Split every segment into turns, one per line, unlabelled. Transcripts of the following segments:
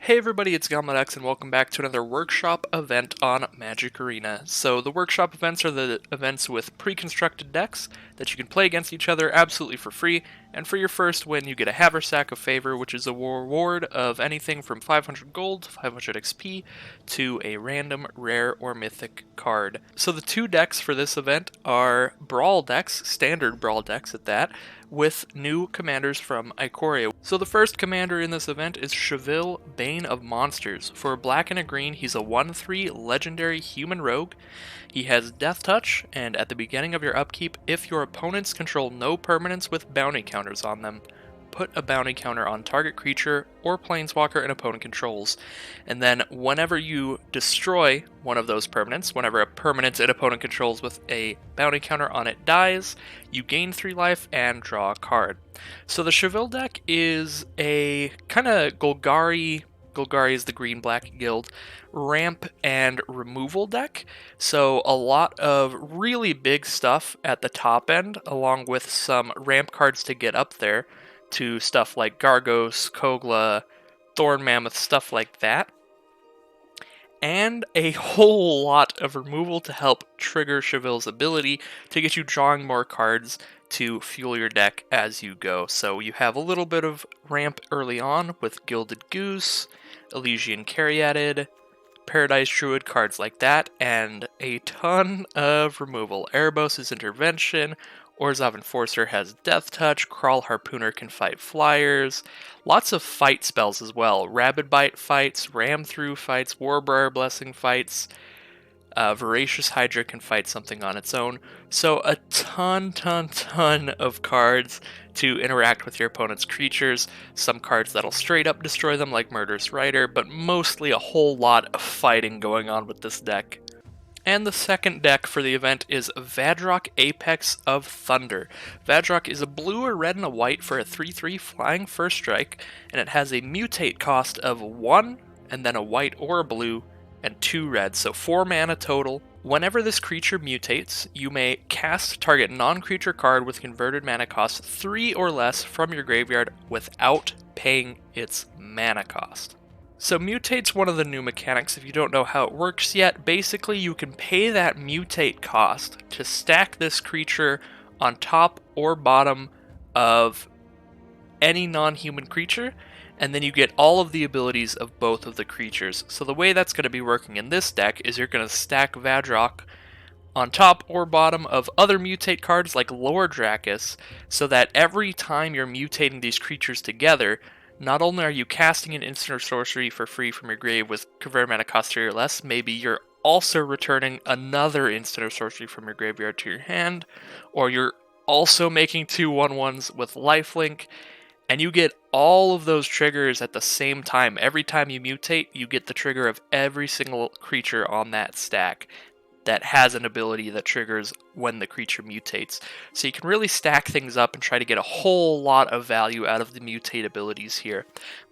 Hey everybody, it's GoblinoX and welcome back to another workshop event on Magic Arena. So the workshop events are the events with pre-constructed decks that you can play against each other absolutely for free, and for your first win you get a Haversack of Favor, which is a reward of anything from 500 gold, 500 XP, to a random rare or mythic card. So the two decks for this event are Brawl decks, Standard Brawl decks at that, with new commanders from Ikoria. So the first commander in this event is Cheville, Bane of Monsters. For a black and a green, he's a 1/3 legendary human rogue. He has Death Touch, and at the beginning of your upkeep, if your opponents control no permanents with bounty counters on them, put a bounty counter on target creature or planeswalker an opponent controls. And then whenever you destroy one of those permanents, whenever a permanent an opponent controls with a bounty counter on it dies, you gain 3 life and draw a card. So the Cheville deck is a kind of Golgari is the green-black guild, ramp and removal deck. So a lot of really big stuff at the top end, along with some ramp cards to get up there to stuff like Gargos, Kogla, Thorn Mammoth, stuff like that. And a whole lot of removal to help trigger Cheville's ability to get you drawing more cards to fuel your deck as you go. So you have a little bit of ramp early on with Gilded Goose, Elysian Caryatid, Paradise Druid, cards like that, and a ton of removal. Erebos' Intervention, Orzhov Enforcer has Death Touch, Crawl Harpooner can fight flyers, lots of fight spells as well. Rabid Bite fights, Ram Through fights, Warbriar Blessing fights, Voracious Hydra can fight something on its own. So a ton of cards to interact with your opponent's creatures. Some cards that'll straight up destroy them like Murderous Rider, but mostly a whole lot of fighting going on with this deck. And the second deck for the event is Vadrok Apex of Thunder. Vadrok is a blue, a red, and a white for a 3/3 flying first strike, and it has a mutate cost of 1, and then a white or a blue, and 2 red, so 4 mana total. Whenever this creature mutates, you may cast target non-creature card with converted mana cost 3 or less from your graveyard without paying its mana cost. So Mutate's one of the new mechanics. If you don't know how it works yet, basically you can pay that mutate cost to stack this creature on top or bottom of any non-human creature, and then you get all of the abilities of both of the creatures. So the way that's going to be working in this deck is you're going to stack Vadrok on top or bottom of other mutate cards like Lord Drakus, so that every time you're mutating these creatures together, not only are you casting an instant or sorcery for free from your grave with converted mana cost 3 or less, maybe you're also returning another instant or sorcery from your graveyard to your hand, or you're also making 2 1/1s with lifelink, and you get all of those triggers at the same time. Every time you mutate, you get the trigger of every single creature on that stack that has an ability that triggers when the creature mutates. So you can really stack things up and try to get a whole lot of value out of the mutate abilities here.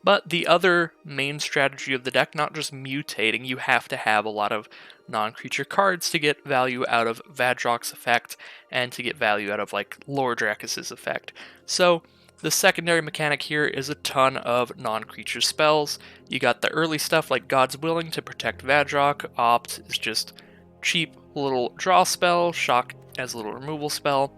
But the other main strategy of the deck, not just mutating, you have to have a lot of non-creature cards to get value out of Vadrok's effect and to get value out of like Lord Drakus' effect. So the secondary mechanic here is a ton of non-creature spells. You got the early stuff like God's Willing to protect Vadrok. Opt is just cheap little draw spell, Shock as a little removal spell,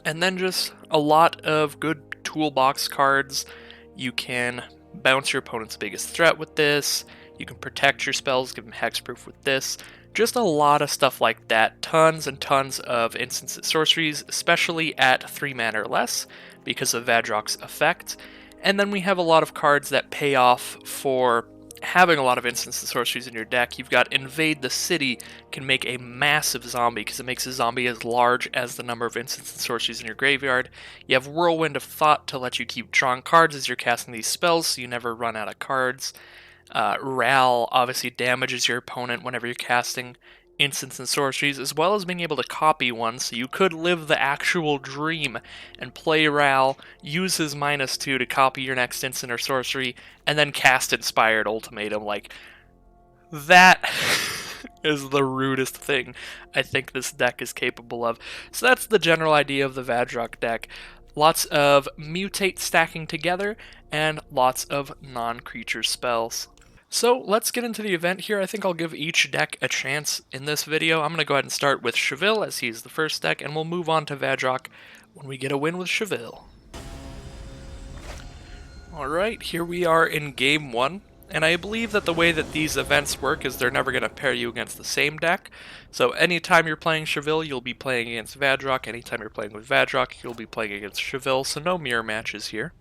and then just a lot of good toolbox cards. You can bounce your opponent's biggest threat with this, you can protect your spells, give them hexproof with this, just a lot of stuff like that. Tons and tons of instants and sorceries, especially at 3 mana or less because of Vadrok's effect. And then we have a lot of cards that pay off for having a lot of instants and sorceries in your deck. You've got Invade the City, can make a massive zombie because it makes a zombie as large as the number of instants and sorceries in your graveyard. You have Whirlwind of Thought to let you keep drawing cards as you're casting these spells so you never run out of cards. Ral obviously damages your opponent whenever you're casting instants and sorceries, as well as being able to copy one, so you could live the actual dream and play Ral, use his -2 to copy your next instant or sorcery, and then cast Inspired Ultimatum. Like, that is the rudest thing I think this deck is capable of. So that's the general idea of the Vadrok deck. lots of mutate stacking together, and lots of non-creature spells. So let's get into the event here. I think I'll give each deck a chance in this video. I'm going to go ahead and start with Cheville as he's the first deck, and we'll move on to Vadrock when we get a win with Cheville. Alright, here we are in Game 1, and I believe that the way that these events work is they're never going to pair you against the same deck. So anytime you're playing Cheville, you'll be playing against Vadrock. Anytime you're playing with Vadrock, you'll be playing against Cheville, so no mirror matches here.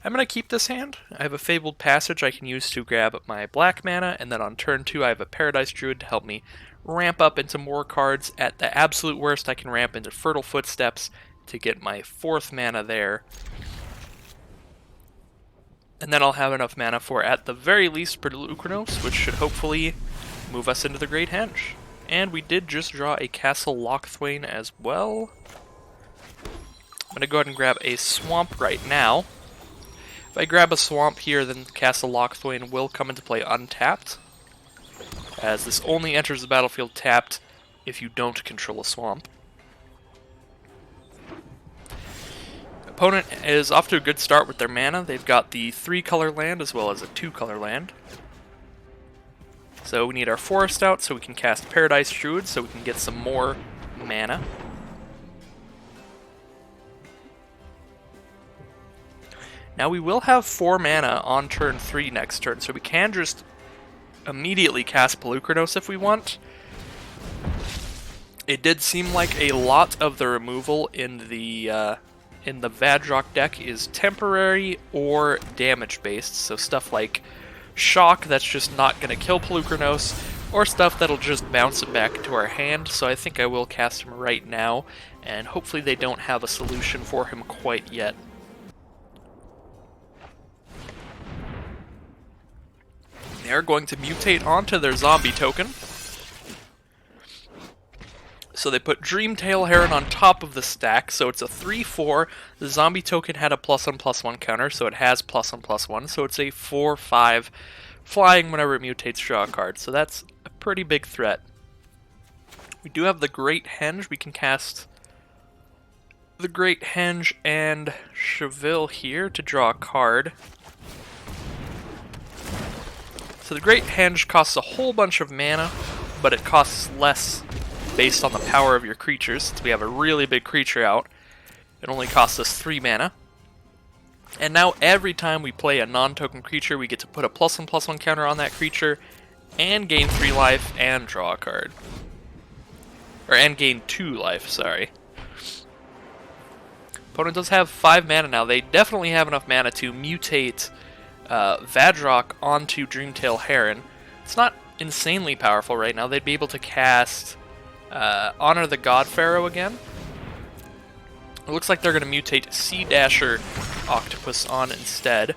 I'm going to keep this hand. I have a Fabled Passage I can use to grab my black mana, and then on turn 2 I have a Paradise Druid to help me ramp up into more cards. At the absolute worst, I can ramp into Fertile Footsteps to get my 4th mana there. And then I'll have enough mana for, at the very least, Polukranos, which should hopefully move us into the Great Henge. And we did just draw a Castle Lochthwain as well. I'm going to go ahead and grab a Swamp right now. If I grab a Swamp here, then Castle Lochthwain will come into play untapped, as this only enters the battlefield tapped if you don't control a Swamp. Opponent is off to a good start with their mana. They've got the 3-color land as well as a 2-color land. So we need our Forest out so we can cast Paradise Druid so we can get some more mana. Now we will have 4 mana on turn 3 next turn, so we can just immediately cast Polukranos if we want. It did seem like a lot of the removal in the Vadrock deck is temporary or damage based, so stuff like Shock that's just not going to kill Polukranos, or stuff that'll just bounce it back into our hand, so I think I will cast him right now, and hopefully they don't have a solution for him quite yet. They're going to mutate onto their zombie token. So they put Dreamtail Heron on top of the stack, so it's a 3/4. The zombie token had a +1/+1 counter, so it has +1/+1, so it's a 4/5 flying whenever it mutates, draw a card. So that's a pretty big threat. We do have the Great Henge. We can cast the Great Henge and Cheville here to draw a card. So the Great Henge costs a whole bunch of mana, but it costs less based on the power of your creatures. Since we have a really big creature out, it only costs us 3 mana. And now every time we play a non-token creature, we get to put a +1/+1 counter on that creature, and gain 3 life, and draw a card. And gain 2 life, sorry. Opponent does have 5 mana now. They definitely have enough mana to mutate Vadrock onto Dreamtail Heron. It's not insanely powerful right now. They'd be able to cast Honor the God Pharaoh again. It looks like they're going to mutate Sea Dasher Octopus on instead.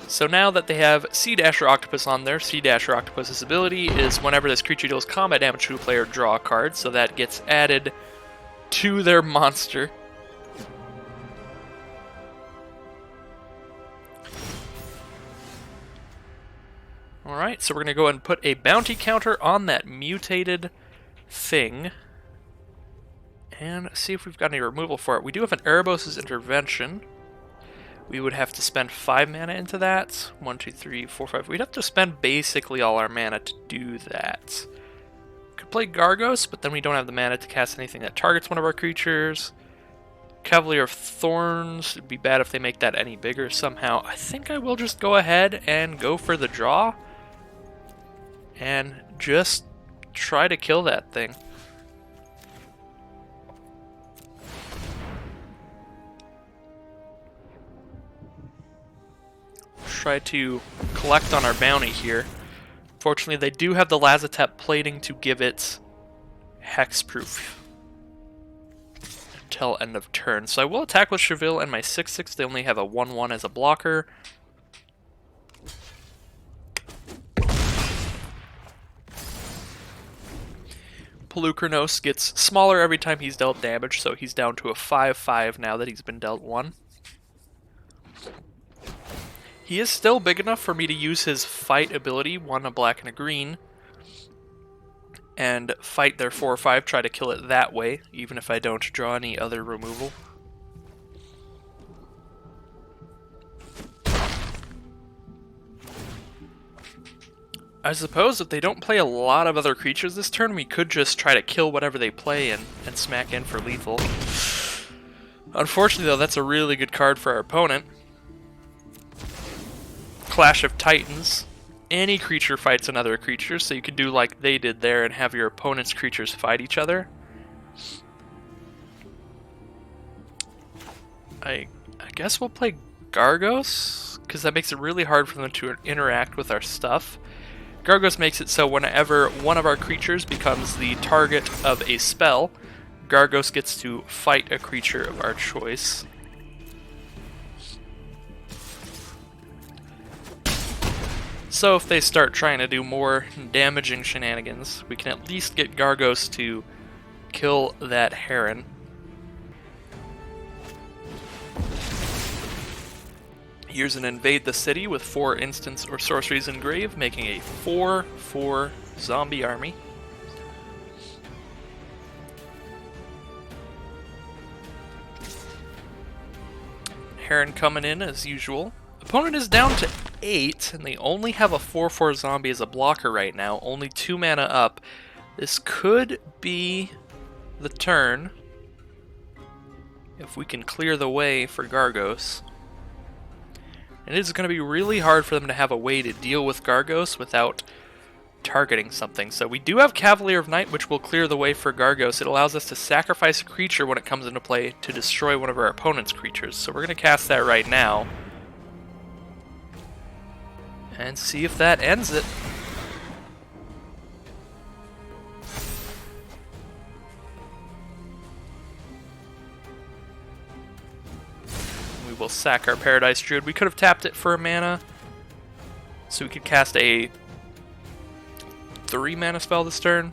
So now that they have Sea Dasher Octopus on there, Sea Dasher Octopus's ability is whenever this creature deals combat damage to a player, draw a card. So that gets added to their monster. Alright, so we're going to go ahead and put a bounty counter on that mutated thing. And see if we've got any removal for it. We do have an Erebos' Intervention. We would have to spend 5 mana into that. 1, 2, 3, 4, 5. We'd have to spend basically all our mana to do that. Could play Gargos, but then we don't have the mana to cast anything that targets one of our creatures. Cavalier of Thorns. It'd be bad if they make that any bigger somehow. I think I will just go ahead and go for the draw. And just try to kill that thing. Try to collect on our bounty here. Fortunately, they do have the Lazotep plating to give it hexproof until end of turn. So I will attack with Cheville and my 6/6. They only have a 1/1 as a blocker. Polukranos gets smaller every time he's dealt damage, so he's down to a 5/5 now that he's been dealt 1. He is still big enough for me to use his fight ability, 1 a black and a green, and fight their 4/5, try to kill it that way, even if I don't draw any other removal. I suppose if they don't play a lot of other creatures this turn, we could just try to kill whatever they play and smack in for lethal. Unfortunately, though, that's a really good card for our opponent. Clash of Titans. Any creature fights another creature, so you could do like they did there and have your opponent's creatures fight each other. I guess we'll play Gargos, because that makes it really hard for them to interact with our stuff. Gargos makes it so whenever one of our creatures becomes the target of a spell, Gargos gets to fight a creature of our choice. So if they start trying to do more damaging shenanigans, we can at least get Gargos to kill that Heron. Here's an Invade the City with 4 instants or sorceries engraved, making a 4/4 zombie army. Heron coming in as usual. Opponent is down to 8, and they only have a 4/4 zombie as a blocker right now, only 2 mana up. This could be the turn if we can clear the way for Gargos. It is going to be really hard for them to have a way to deal with Gargos without targeting something. So we do have Cavalier of Night, which will clear the way for Gargos. It allows us to sacrifice a creature when it comes into play to destroy one of our opponent's creatures. So we're going to cast that right now and see if that ends it. We'll sack our Paradise Druid. We could have tapped it for a mana, so we could cast a 3 mana spell this turn.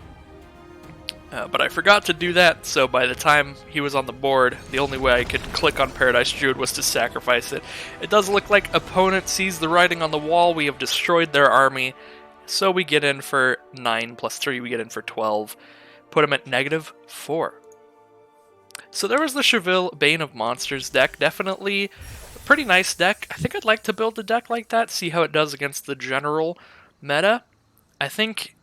But I forgot to do that, so by the time he was on the board, the only way I could click on Paradise Druid was to sacrifice it. It does look like opponent sees the writing on the wall. We have destroyed their army, so we get in for 9 plus 3. We get in for 12. Put him at -4. So there was the Cheville Bane of Monsters deck. Definitely a pretty nice deck. I think I'd like to build a deck like that, see how it does against the general meta. I think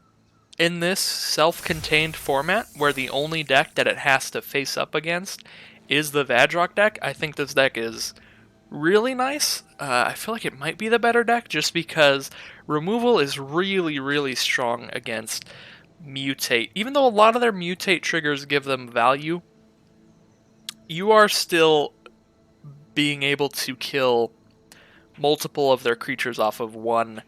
in this self-contained format, where the only deck that it has to face up against is the Vadrock deck, I think this deck is really nice. I feel like it might be the better deck, just because removal is really, really strong against Mutate. Even though a lot of their Mutate triggers give them value, you are still being able to kill multiple of their creatures off of one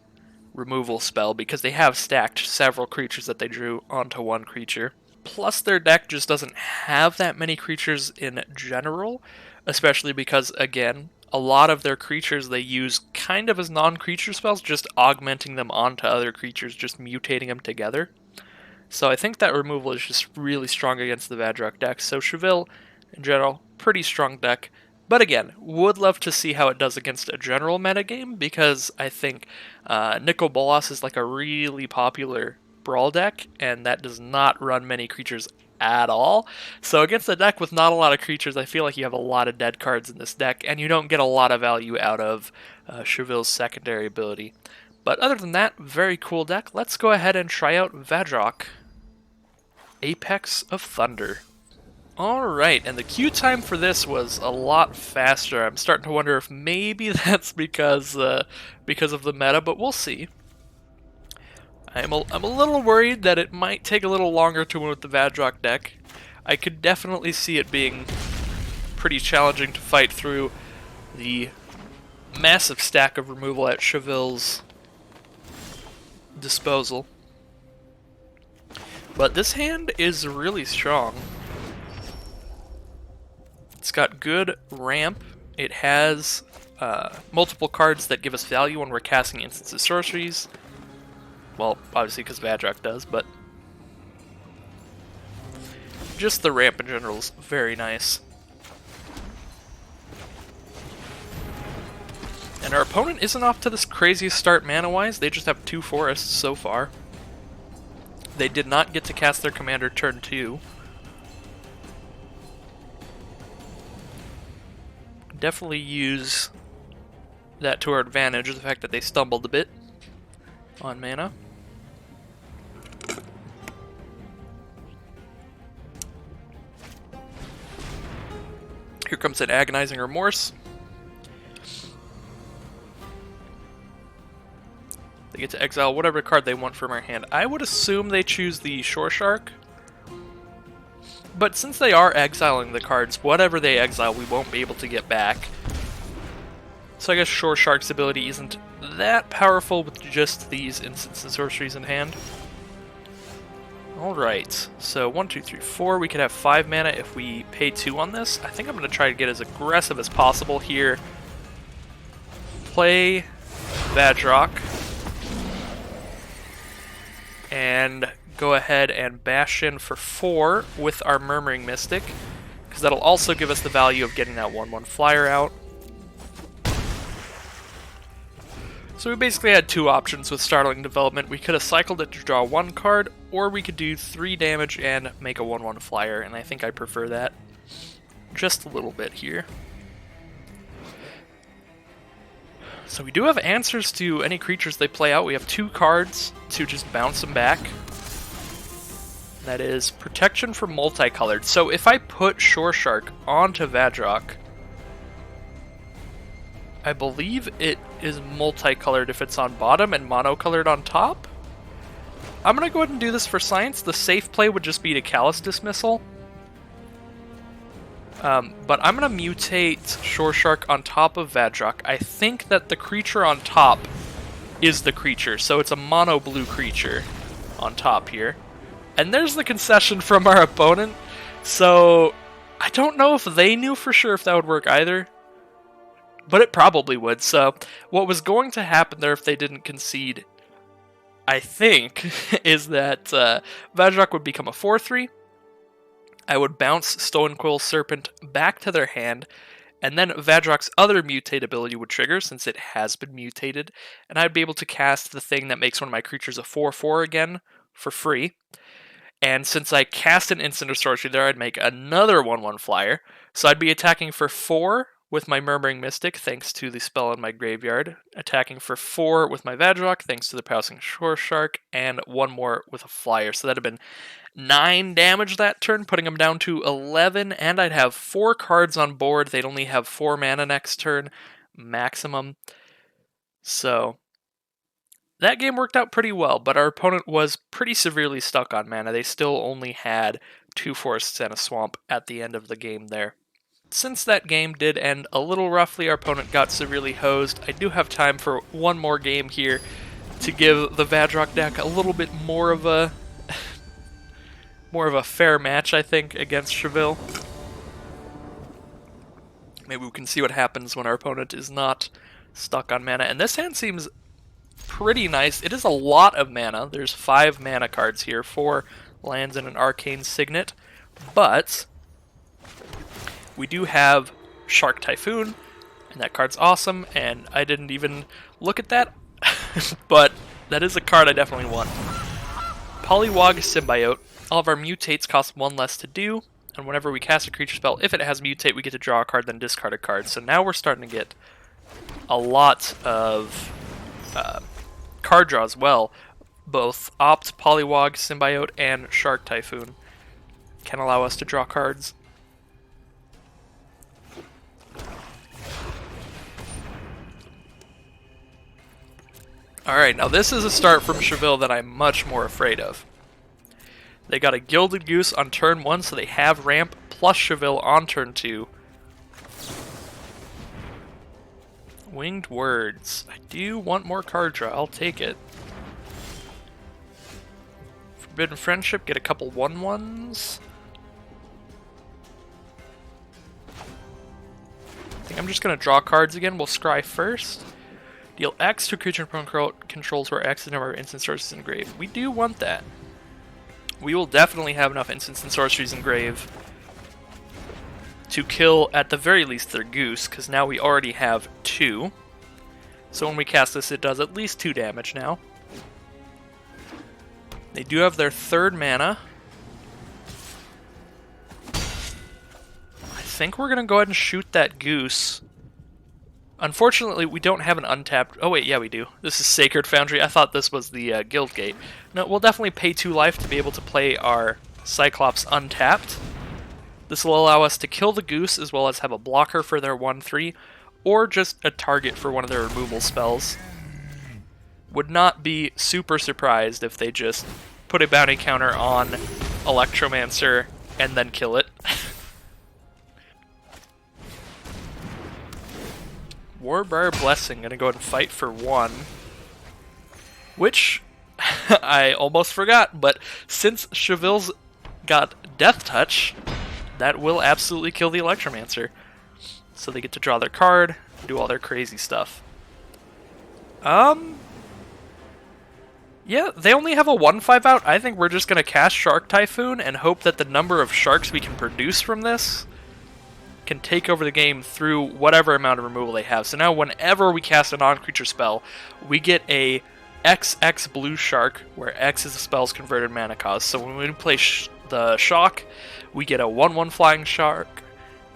removal spell, because they have stacked several creatures that they drew onto one creature. Plus their deck just doesn't have that many creatures in general, especially because, again, a lot of their creatures they use kind of as non-creature spells, just augmenting them onto other creatures, just mutating them together. So I think that removal is just really strong against the Vadrock deck. So Cheville, in general, pretty strong deck. But again, would love to see how it does against a general metagame, because I think Nicol Bolas is like a really popular Brawl deck, and that does not run many creatures at all. So against a deck with not a lot of creatures, I feel like you have a lot of dead cards in this deck, and you don't get a lot of value out of Cheville's secondary ability. But other than that, very cool deck. Let's go ahead and try out Vadrock, Apex of Thunder. Alright, and the queue time for this was a lot faster. I'm starting to wonder if maybe that's because of the meta, but we'll see. I'm a little worried that it might take a little longer to win with the Vadrock deck. I could definitely see it being pretty challenging to fight through the massive stack of removal at Cheville's disposal. But this hand is really strong. It's got good ramp. It has multiple cards that give us value when we're casting instances of sorceries. Well, obviously because Vadrock does, but just the ramp in general is very nice. And our opponent isn't off to this craziest start mana-wise. They just have 2 forests so far. They did not get to cast their commander turn 2. Definitely use that to our advantage, the fact that they stumbled a bit on mana. Here comes an Agonizing Remorse. They get to exile whatever card they want from our hand. I would assume they choose the Shore Shark. But since they are exiling the cards, whatever they exile we won't be able to get back. So I guess Shore Shark's ability isn't that powerful with just these instants and sorceries in hand. Alright, so 1, 2, 3, 4. We could have 5 mana if we pay 2 on this. I think I'm going to try to get as aggressive as possible here. Play Vadrock. And go ahead and bash in for 4 with our Murmuring Mystic, because that'll also give us the value of getting that 1/1 flyer out. So we basically had 2 options with Startling Development. We could have cycled it to draw 1 card, or we could do 3 damage and make a 1/1 flyer, and I think I prefer that just a little bit here. So we do have answers to any creatures they play out. We have 2 cards to just bounce them back. That is Protection from Multicolored. So if I put Shore Shark onto Vadrock, I believe it is multicolored if it's on bottom and monocolored on top. I'm going to go ahead and do this for science. The safe play would just be to Callous Dismissal. But I'm going to mutate Shore Shark on top of Vadrock. I think that the creature on top is the creature, so it's a mono blue creature on top here. And there's the concession from our opponent, so I don't know if they knew for sure if that would work either, but it probably would. So what was going to happen there if they didn't concede, I think, is that Vadrock would become a 4/3. I would bounce Stonequill Serpent back to their hand, and then Vadrock's other mutate ability would trigger, since it has been mutated, and I'd be able to cast the thing that makes one of my creatures a 4/4 again for free. And since I cast an instant or sorcery there, I'd make another 1/1 flyer, so I'd be attacking for 4 with my Murmuring Mystic, thanks to the spell in my graveyard, attacking for 4 with my Vadrock, thanks to the Pouncing Shore Shark, and 1 more with a flyer. So that'd have been 9 damage that turn, putting them down to 11, and I'd have 4 cards on board. They'd only have 4 mana next turn, maximum. So that game worked out pretty well, but our opponent was pretty severely stuck on mana. They still only had 2 forests and a swamp at the end of the game there. Since that game did end a little roughly, our opponent got severely hosed. I do have time for one more game here to give the Vadrock deck a little bit more of a fair match, I think, against Cheville. Maybe we can see what happens when our opponent is not stuck on mana. And this hand seems pretty nice. It is a lot of mana. There's 5 mana cards here, 4 lands and an Arcane Signet. But we do have Shark Typhoon, and that card's awesome, and I didn't even look at that, but that is a card I definitely want. Polywog Symbiote. All of our mutates cost 1 less to do, and whenever we cast a creature spell, if it has mutate, we get to draw a card, then discard a card. So now we're starting to get a lot of card draw as well. Both Opt, Polywog, Symbiote, and Shark Typhoon can allow us to draw cards. Alright, now this is a start from Cheville that I'm much more afraid of. They got a Gilded Goose on turn 1, so they have ramp plus Cheville on turn 2. Winged Words. I do want more card draw, I'll take it. Forbidden Friendship, get a couple 1/1s. I think I'm just going to draw cards again. We'll scry first. Deal X to creature controls where X is the number of instant sorceries in grave. We do want that. We will definitely have enough instants and sorceries in grave to kill at the very least their goose, because now we already have 2. So when we cast this, it does at least 2 damage now. They do have their 3rd mana. I think we're going to go ahead and shoot that goose. Unfortunately, we don't have an untapped... Oh wait, yeah we do. This is Sacred Foundry. I thought this was the Guild Gate. No, we'll definitely pay 2 life to be able to play our Cyclops untapped. This will allow us to kill the Goose as well as have a blocker for their 1-3, or just a target for one of their removal spells. Would not be super surprised if they just put a bounty counter on Electromancer and then kill it. Warbriar Blessing, gonna go ahead and fight for 1. Which, I almost forgot, but since Chevil's got Death Touch, that will absolutely kill the Electromancer. So they get to draw their card, do all their crazy stuff. Yeah, they only have a 1/5 out. I think we're just gonna cast Shark Typhoon and hope that the number of sharks we can produce from this can take over the game through whatever amount of removal they have. So now whenever we cast a non-creature spell, we get a XX blue shark, where X is the spell's converted mana cost. So when we play the Shock, we get a 1/1 flying shark.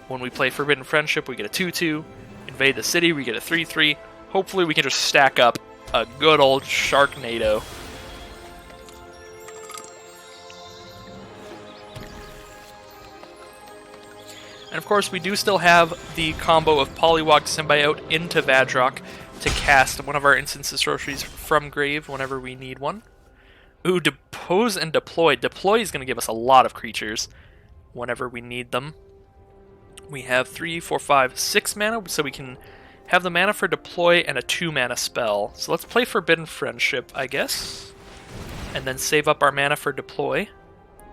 When we play Forbidden Friendship, we get a 2/2. Invade the City, we get a 3/3. Hopefully we can just stack up a good old Sharknado. And of course, we do still have the combo of Polywog Symbiote into Vadrock to cast one of our instant sorceries from grave whenever we need one. Ooh, Depose and Deploy. Deploy is going to give us a lot of creatures whenever we need them. We have 3, 4, 5, 6 mana, so we can have the mana for Deploy and a 2 mana spell. So let's play Forbidden Friendship, I guess, and then save up our mana for Deploy.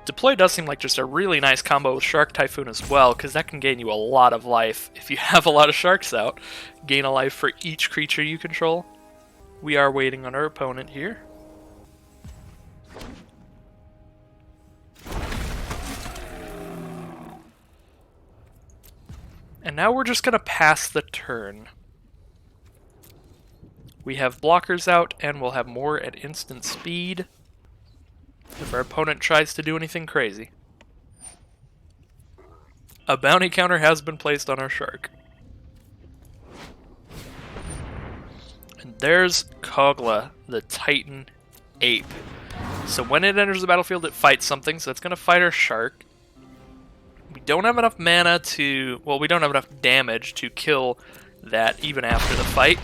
Deploy does seem like just a really nice combo with Shark Typhoon as well, because that can gain you a lot of life if you have a lot of sharks out. Gain a life for each creature you control. We are waiting on our opponent here. And now we're just going to pass the turn. We have blockers out, and we'll have more at instant speed if our opponent tries to do anything crazy. A bounty counter has been placed on our shark. And there's Kogla, the Titan Ape. So when it enters the battlefield, it fights something, so it's going to fight our shark. We don't have enough mana to... well, we don't have enough damage to kill that even after the fight.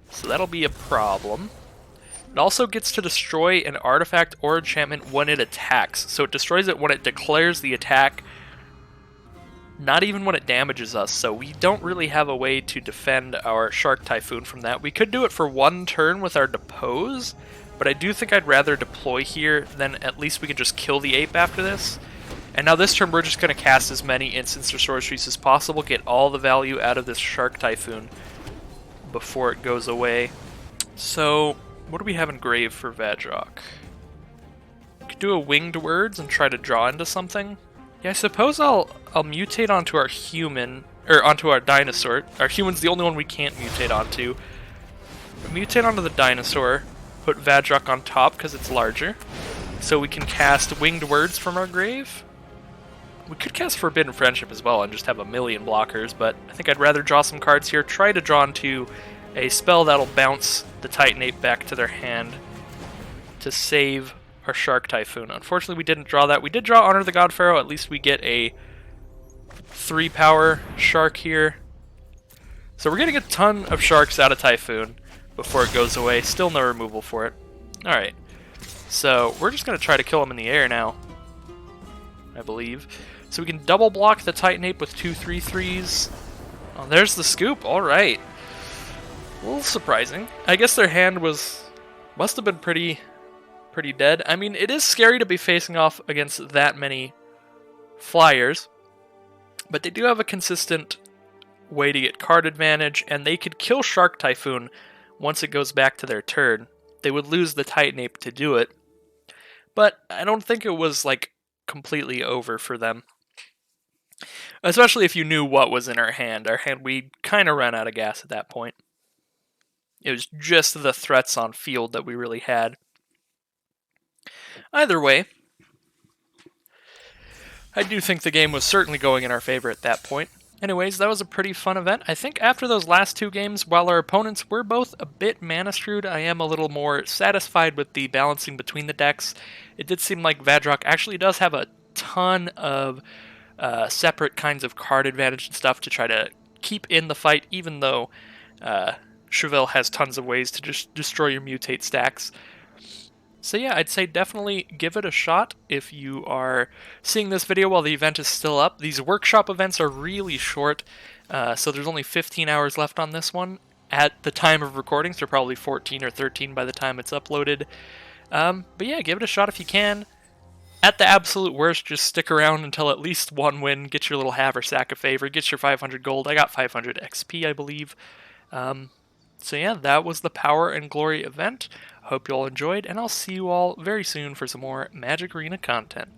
So that'll be a problem. It also gets to destroy an artifact or enchantment when it attacks. So it destroys it when it declares the attack, not even when it damages us. So we don't really have a way to defend our Shark Typhoon from that. We could do it for 1 turn with our Depose, but I do think I'd rather deploy here, then at least we can just kill the ape after this. And now this turn we're just going to cast as many instants or sorceries as possible, get all the value out of this Shark Typhoon before it goes away. So what do we have in grave for Vadrock? Could do a Winged Words and try to draw into something. Yeah, I suppose I'll mutate onto our human, or onto our dinosaur. Our human's the only one we can't mutate onto. Mutate onto the dinosaur, put Vadrock on top because it's larger, so we can cast Winged Words from our grave. We could cast Forbidden Friendship as well and just have a million blockers, but I think I'd rather draw some cards here, try to draw into a spell that'll bounce the Titan Ape back to their hand to save our Shark Typhoon. Unfortunately, we didn't draw that. We did draw Honor the God Pharaoh. At least we get a 3-power shark here. So we're getting a ton of sharks out of Typhoon before it goes away. Still no removal for it. Alright, so we're just going to try to kill him in the air now, I believe. So we can double block the Titan Ape with 2 3/3s. Oh, there's the scoop. Alright. A little surprising. I guess their hand must have been pretty dead. I mean, it is scary to be facing off against that many flyers, but they do have a consistent way to get card advantage, and they could kill Shark Typhoon once it goes back to their turn. They would lose the Titan Ape to do it, but I don't think it was like completely over for them. Especially if you knew what was in our hand. We kind of ran out of gas at that point. It was just the threats on field that we really had. Either way, I do think the game was certainly going in our favor at that point. Anyways, that was a pretty fun event. I think after those last 2 games, while our opponents were both a bit mana screwed, I am a little more satisfied with the balancing between the decks. It did seem like Vadrock actually does have a ton of separate kinds of card advantage and stuff to try to keep in the fight, even though Chevelle has tons of ways to just destroy your mutate stacks. So yeah, I'd say definitely give it a shot if you are seeing this video while the event is still up. These workshop events are really short, so there's only 15 hours left on this one at the time of recording, so probably 14 or 13 by the time it's uploaded. But yeah, give it a shot if you can. At the absolute worst, just stick around until at least one win, get your little haversack of favor, get your 500 gold. I got 500 XP, I believe. So yeah, that was the Power and Glory event. Hope you all enjoyed, and I'll see you all very soon for some more Magic Arena content.